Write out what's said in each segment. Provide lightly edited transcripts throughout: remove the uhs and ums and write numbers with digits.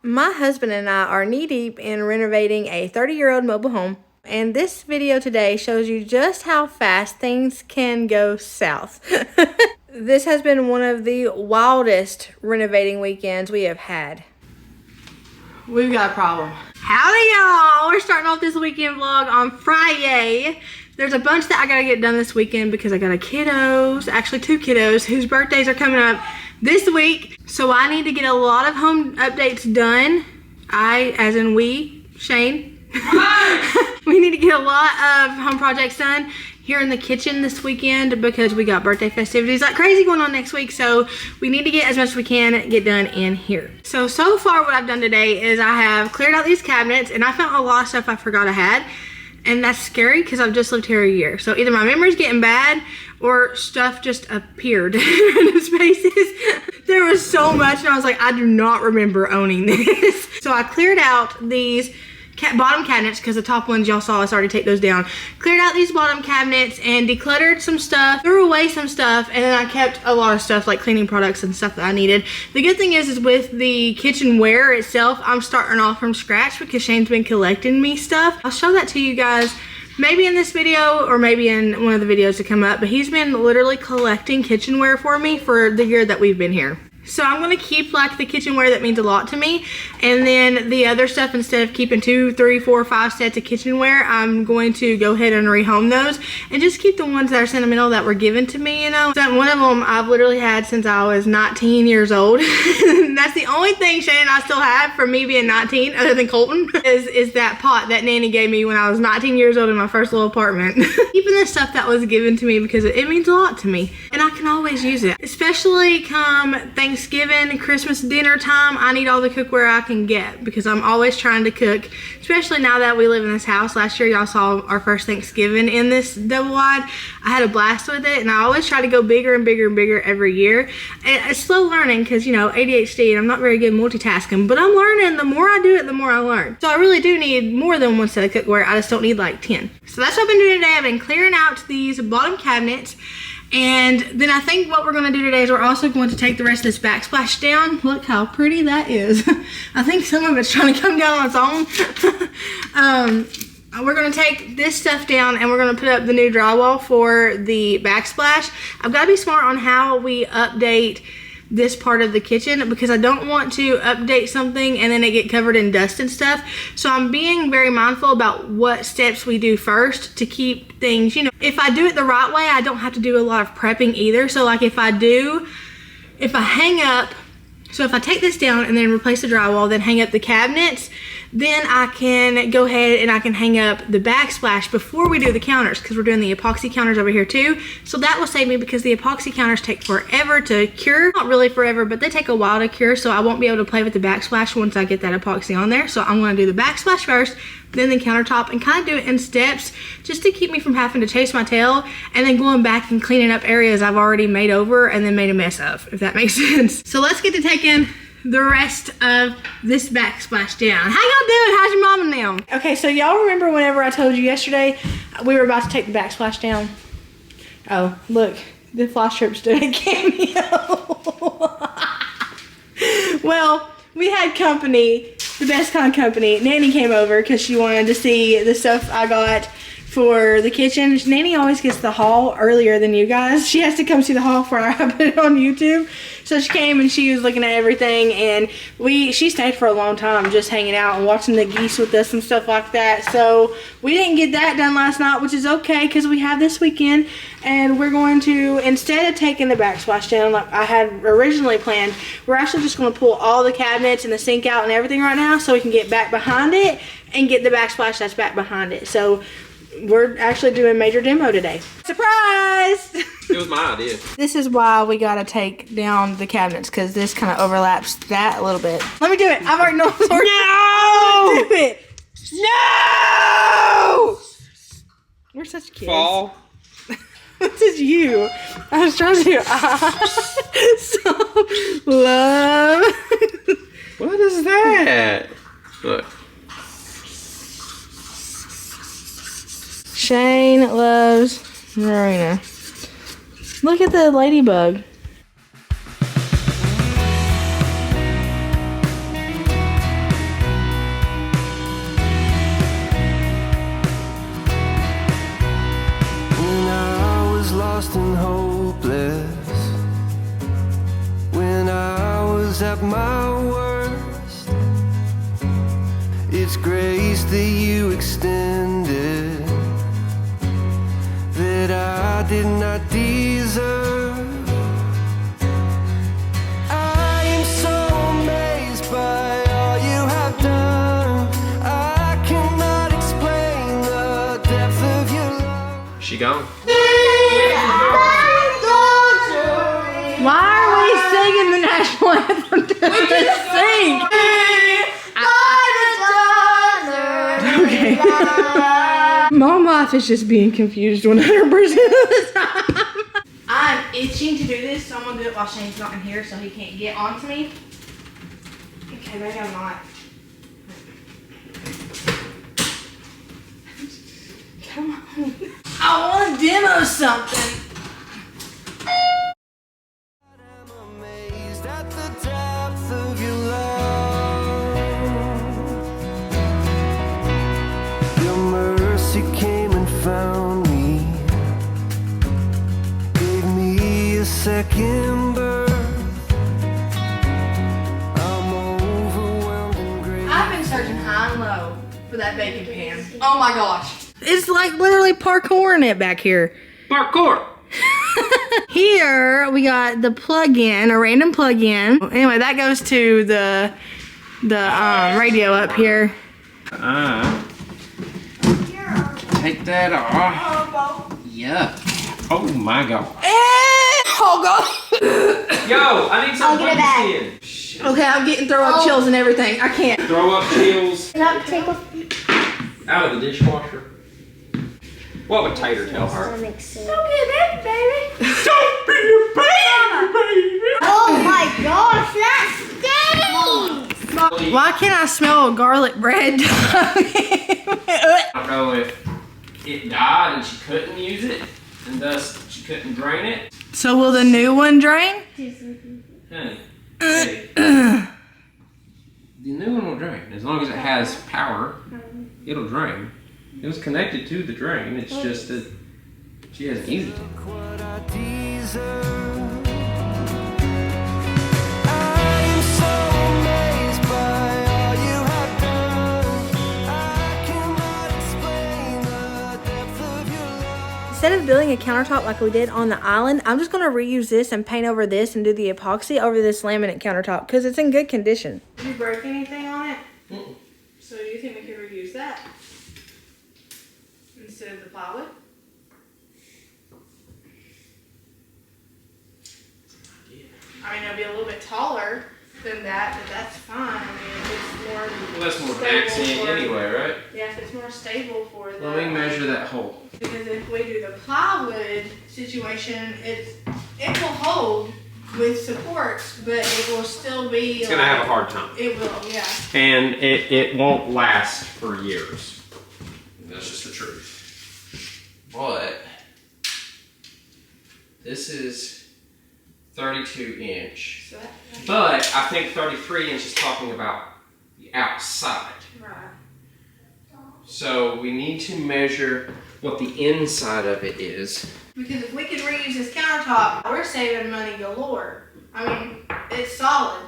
My husband and I are knee-deep in renovating a 30-year-old mobile home, and this video today shows you just how fast things can go south. This has been one of the wildest renovating weekends we have had. We've got a problem. Howdy y'all! We're starting off this weekend vlog on Friday. There's a bunch that I gotta get done this weekend because I got actually two kiddos, whose birthdays are coming up this week. So I need to get a lot of home updates done. I, as in we, Shane. We need to get a lot of home projects done here in the kitchen this weekend because we got birthday festivities like crazy going on next week. So we need to get as much as we can get done in here. So far what I've done today is I have cleared out these cabinets, and I found a lot of stuff I forgot I had. And that's scary because I've just lived here a year. So either my memory's getting bad or stuff just appeared in spaces. There was so much and I was like, I do not remember owning this. So I cleared out these bottom cabinets because the top ones y'all saw us already take those down. Cleared out these bottom cabinets and decluttered some stuff, threw away some stuff, and then I kept a lot of stuff like cleaning products and stuff that I needed. The good thing is with the kitchenware itself, I'm starting off from scratch because Shane's been collecting me stuff. I'll show that to you guys maybe in this video or maybe in one of the videos to come up, but he's been literally collecting kitchenware for me for the year that we've been here. So I'm going to keep like the kitchenware that means a lot to me, and then the other stuff, instead of keeping 2, 3, 4, 5 sets of kitchenware, I'm going to go ahead and rehome those and just keep the ones that are sentimental that were given to me, you know. So one of them I've literally had since I was 19 years old. That's the only thing Shane and I still have from me being 19 other than Colton is that pot that Nanny gave me when I was 19 years old in my first little apartment. Keeping the stuff that was given to me because it means a lot to me and I can always use it, especially come Thanksgiving, Christmas dinner time. I need all the cookware I can get because I'm always trying to cook, especially now that we live in this house. Last year y'all saw our first Thanksgiving in this double wide. I had a blast with it, and I always try to go bigger and bigger and bigger every year. And it's slow learning because, you know, ADHD, and I'm not very good multitasking, but I'm learning. The more I do it, the more I learn. So I really do need more than one set of cookware. I just don't need like 10. So that's what I've been doing today. I've been clearing out these bottom cabinets. And then I think what we're going to do today is we're also going to take the rest of this backsplash down. Look how pretty that is. I think some of it's trying to come down on its own. We're going to take this stuff down and we're going to put up the new drywall for the backsplash. I've got to be smart on how we update this part of the kitchen because I don't want to update something and then it get covered in dust and stuff. So I'm being very mindful about what steps we do first to keep things, you know, if I do it the right way, I don't have to do a lot of prepping either. So like if I take this down and then replace the drywall, then hang up the cabinets, then I can go ahead and I can hang up the backsplash before we do the counters because we're doing the epoxy counters over here too. So that will save me because the epoxy counters take forever to cure. Not really forever, but they take a while to cure, so I won't be able to play with the backsplash once I get that epoxy on there. So I'm going to do the backsplash first, then the countertop, and kind of do it in steps just to keep me from having to chase my tail and then going back and cleaning up areas I've already made over and then made a mess of, if that makes sense. So let's get to taking the rest of this backsplash down. How y'all doing? How's your mom and them? Okay, so y'all remember whenever I told you yesterday we were about to take the backsplash down? Oh, look, the fly strips did a cameo. Well, we had company, the best kind of company. Nanny came over because she wanted to see the stuff I got for the kitchen. Nanny always gets the haul earlier than you guys. She has to come see the haul before I put it on YouTube. So she came and she was looking at everything, and she stayed for a long time just hanging out and watching the geese with us and stuff like that. So we didn't get that done last night, which is okay because we have this weekend, and we're going to, instead of taking the backsplash down like I had originally planned, we're actually just going to pull all the cabinets and the sink out and everything right now so we can get back behind it and get the backsplash that's back behind it. So we're actually doing major demo today. Surprise! It was my idea. This is why we gotta take down the cabinets, because this kind of overlaps that a little bit. Let me do it. I've already known. No! Do it. No! We're such kids. Fall. This is you. I was trying to do so love. What is that? Look. Shane loves Merina. Look at the ladybug. at my worst. It's grace that you extended that I did not deserve. I am so amazed by all you have done. I cannot explain the depth of your love. She gone. Why are we singing the national anthem? We just sing. Okay. Mom life is just being confused 100% of the time. I'm itching to do this, so I'm gonna do it while Shane's not in here, so he can't get onto me. Okay, maybe I'm not. Come on. I want to demo something. I'm amazed at the depth of your love. Your mercy came and found me, gave me a second birth. I'm overwhelmed and grateful. I've been searching high and low for that bacon pan. Oh my gosh. It's like literally parkouring it back here. Parkour. Here we got the plug-in, a random plug-in. Anyway, that goes to the radio up here. Take that off. Yeah. Oh my god. Oh god. Yo, I need some in. Okay, I'm getting throw up chills and everything. I can't. Throw up chills Not take off. out of the dishwasher. What would Tater tell her? That makes sense. Don't be a baby, baby. Don't be a baby. Oh my gosh, that stinks! Why can't I smell garlic bread? I don't know if it died and she couldn't use it, and thus she couldn't drain it. So will the new one drain? Honey, hey, the new one will drain. As long as it has power, it'll drain. It was connected to the drain. It's just that she hasn't used it. What I deserve. I am so amazed by all you have done. I cannot explain the depth of your love. Instead of building a countertop like we did on the island, I'm just going to reuse this and paint over this and do the epoxy over this laminate countertop because it's in good condition. Did you break anything on it? Mm-mm. So do you think we could reuse that instead of the plywood? I mean, it'll be a little bit taller than that, but that's fine. I mean, if it's more Well, that's more stable accent for- anyway, right? Yeah, if it's more stable for the... Let me measure that hole. Because if we do the plywood situation, it will hold with supports, but it will still be... It's gonna have a hard time. It will, yeah. And it won't last for years. That's just the truth. But this is 32 inch. So that, But I think 33 inch is talking about the outside. right. So we need to measure what the inside of it is. Because if we can reuse this countertop, we're saving money galore. I mean, it's solid.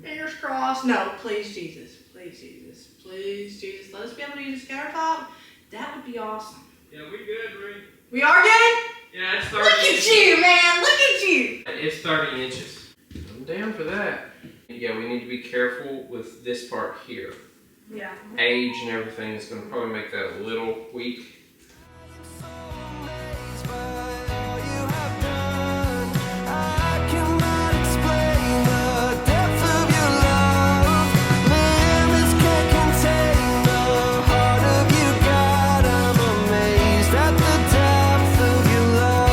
Fingers crossed. No, please Jesus. Please Jesus. Please Jesus. Let us be able to use this countertop. That would be awesome. Yeah, we good, Reed. We are good? Yeah, it's 30 Look at inches. you, man. Look at you. It's 30 inches. I'm down for that. Yeah, we need to be careful with this part here. Yeah. Age and everything is going to probably make that a little weak. So amazed by all you have done. I cannot explain the depth of your love. Limits can't contain the heart of you, God. I'm amazed at the depth of your love.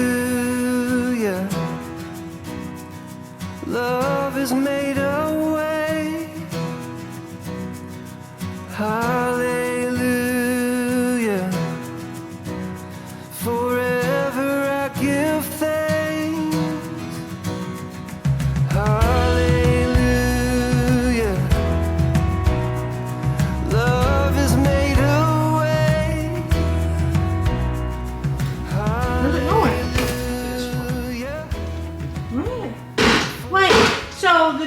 Hallelujah. Love has made a way. Hallelujah. Forever I give thanks. Hallelujah. Love has made a way. Where's it going?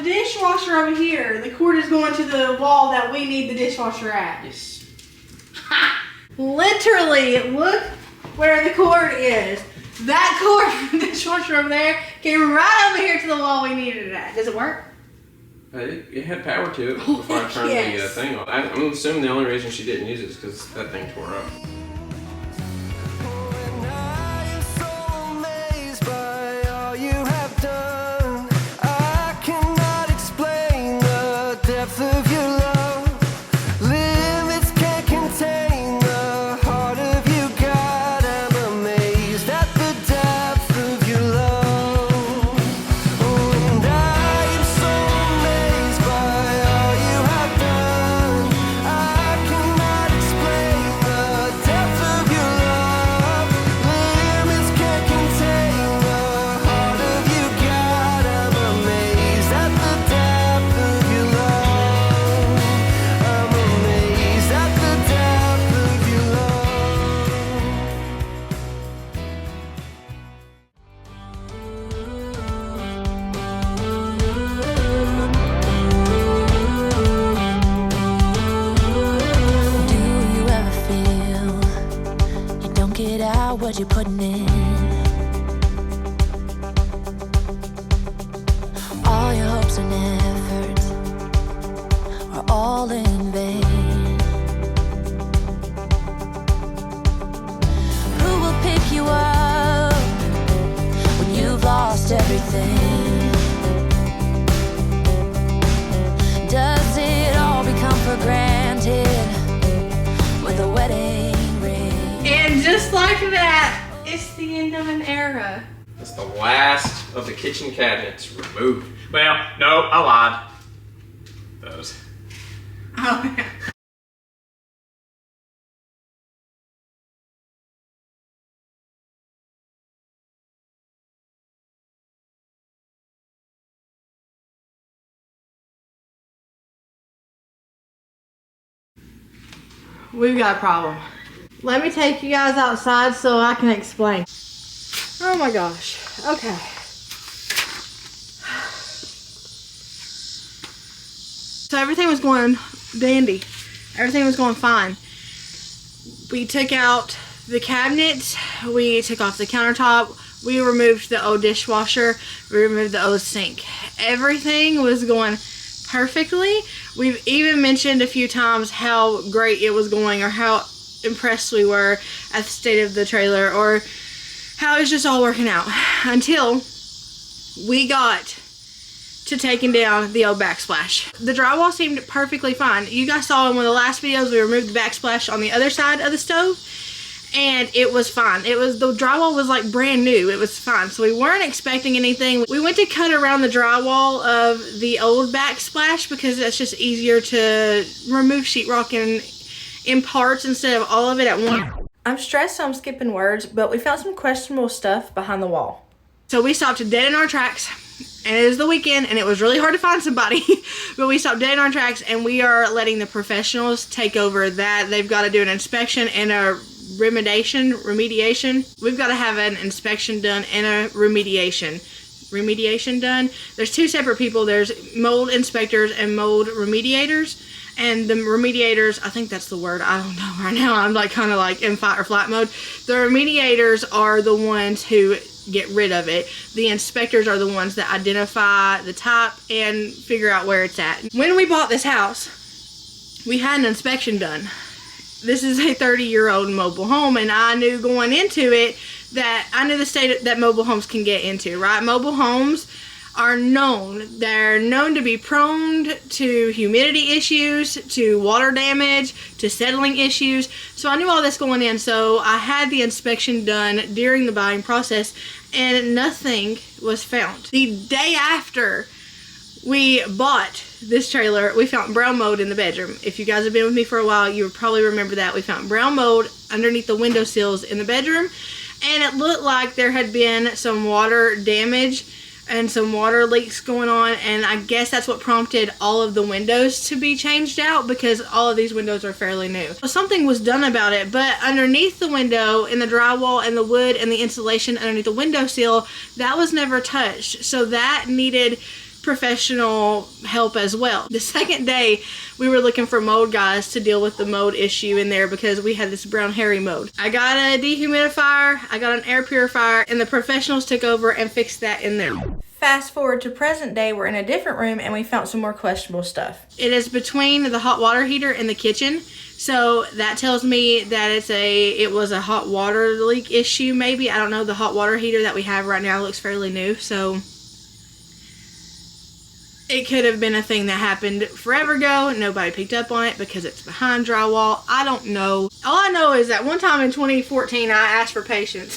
the dishwasher over here, the cord is going to the wall that we need the dishwasher at. Yes. Literally, look where the cord is. That cord from the dishwasher over there came right over here to the wall we needed it at. Does it work? It had power to it before I turned Yes. the thing on. I'm assuming the only reason she didn't use it is because that thing tore up. And I am so amazed by all you have done. I cannot explain the depth of your love. Limits can't contain the heart of you, God. I'm amazed at the depth of your love. Oh, and I am so amazed by all you have done. I cannot explain the depth of your love. Limits can't contain the heart of you, God. I'm amazed at the depth of your love. I'm amazed at the depth of your love. Do you ever feel you don't get out what you're putting in? All your hopes and efforts are all in vain. Who will pick you up when you've lost everything? Does it all become for granted with a wedding ring? And just like that, it's the end of an era. That's the last of the kitchen cabinets removed. Well, no, I lied. Those. Oh, yeah. We've got a problem. Let me take you guys outside so I can explain. Oh my gosh. Okay. So everything was going dandy. Everything was going fine. We took out the cabinets. We took off the countertop. We removed the old dishwasher. We removed the old sink. Everything was going perfectly. We've even mentioned a few times how great it was going, or how impressed we were at the state of the trailer, or how it was just all working out, until we got to taking down the old backsplash. The drywall seemed perfectly fine. You guys saw in one of the last videos we removed the backsplash on the other side of the stove, and it was fine. The drywall was like brand new. It was fine. So we weren't expecting anything. We went to cut around the drywall of the old backsplash because that's just easier to remove sheetrock in parts instead of all of it at once. I'm stressed, so I'm skipping words, but we found some questionable stuff behind the wall. So we stopped dead in our tracks, and it was the weekend, and it was really hard to find somebody, but we stopped dead in our tracks, and we are letting the professionals take over that. They've got to do an inspection and a remediation. We've got to have an inspection done and a remediation done. There's two separate people. There's mold inspectors and mold remediators. And the remediators, I think that's the word, I don't know right now. I'm like kind of like in fight or flight mode. The remediators are the ones who get rid of it. The inspectors are the ones that identify the type and figure out where it's at. When we bought this house, we had an inspection done. This is a 30-year-old mobile home, and I knew going into it that I knew the state that mobile homes can get into, right? Mobile homes are known. They're known to be prone to humidity issues, to water damage, to settling issues. So I knew all this going in. So I had the inspection done during the buying process, and nothing was found. The day after we bought this trailer, we found brown mold in the bedroom. If you guys have been with me for a while, you would probably remember that. We found brown mold underneath the window sills in the bedroom, and it looked like there had been some water damage and some water leaks going on, and I guess that's what prompted all of the windows to be changed out, because all of these windows are fairly new. So something was done about it, but underneath the window, in the drywall and the wood and the insulation underneath the window sill, that was never touched. So that needed professional help as well. The second day, we were looking for mold guys to deal with the mold issue in there because we had this brown hairy mold. I got a dehumidifier, I got an air purifier, and the professionals took over and fixed that in there. Fast forward to present day, we're in a different room and we found some more questionable stuff. It is between the hot water heater and the kitchen. So that tells me that it was a hot water leak issue maybe. I don't know. The hot water heater that we have right now looks fairly new. So it could have been a thing that happened forever ago. Nobody picked up on it because it's behind drywall. I don't know. All I know is that one time in 2014, I asked for patience.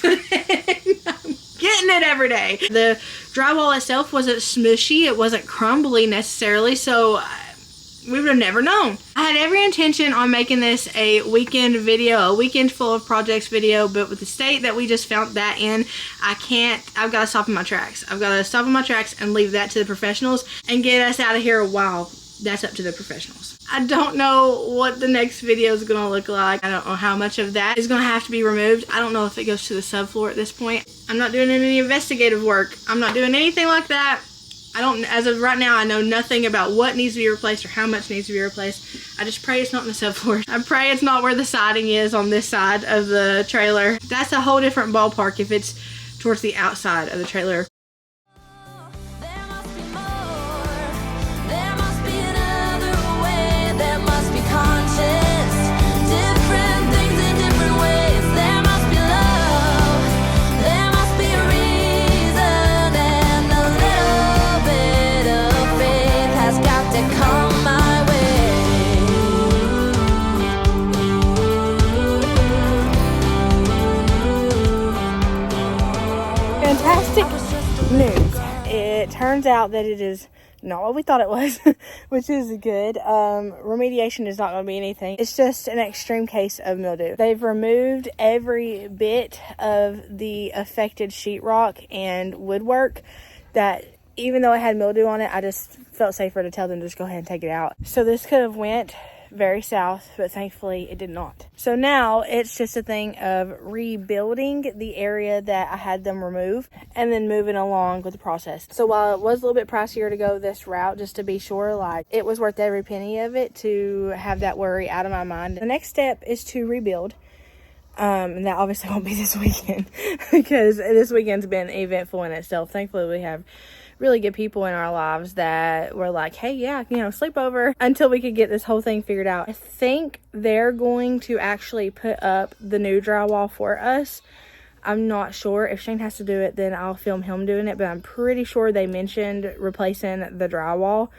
Getting it every day. The drywall itself wasn't smushy. It wasn't crumbly necessarily. So we would have never known. I had every intention on making this a weekend video, a weekend full of projects video, but with the state that we just found that in, I've got to stop in my tracks. I've got to stop in my tracks and leave that to the professionals and get us out of here while that's up to the professionals. I don't know what the next video is going to look like. I don't know how much of that is going to have to be removed. I don't know if it goes to the subfloor at this point. I'm not doing any investigative work. I'm not doing anything like that. As of right now, I know nothing about what needs to be replaced or how much needs to be replaced. I just pray it's not in the subfloor. I pray it's not where the siding is on this side of the trailer. That's a whole different ballpark if it's towards the outside of the trailer. There must be more. There must be another way. There must be conscious. Different things in different ways. There must be love. There must be a reason, and a little bit of faith has got to come my way. Fantastic news. It turns out that it is not what we thought it was, which is good. Remediation is not going to be anything. It's just an extreme case of mildew. They've removed every bit of the affected sheetrock and woodwork that, even though it had mildew on it, I just felt safer to tell them to just go ahead and take it out. So this could have went very south, but thankfully it did not. So now it's just a thing of rebuilding the area that I had them remove and then moving along with the process. So while it was a little bit pricier to go this route, just to be sure, like, it was worth every penny of it to have that worry out of my mind. The next step is to rebuild. And that obviously won't be this weekend because this weekend's been eventful in itself. Thankfully, we have really good people in our lives that were like, hey, yeah, sleep over until we could get this whole thing figured out. I think they're going to actually put up the new drywall for us. I'm not sure. If Shane has to do it, then I'll film him doing it, but I'm pretty sure they mentioned replacing the drywall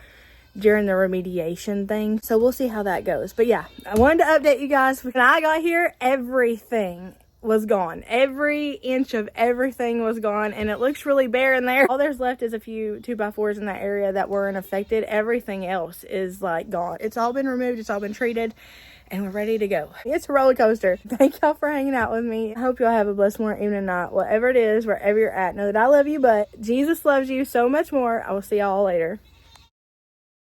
during the remediation thing. So we'll see how that goes. But yeah, I wanted to update you guys. When I got here, everything was gone. Every inch of everything was gone, and it looks really bare in there. All there's left is a few 2x4s in that area that weren't affected. Everything else is like gone. It's all been removed, it's all been treated, and we're ready to go. It's a roller coaster. Thank y'all for hanging out with me. I hope y'all have a blessed morning, evening, night, whatever it is, wherever you're at. Know that I love you, but Jesus loves you so much more. I will see y'all later.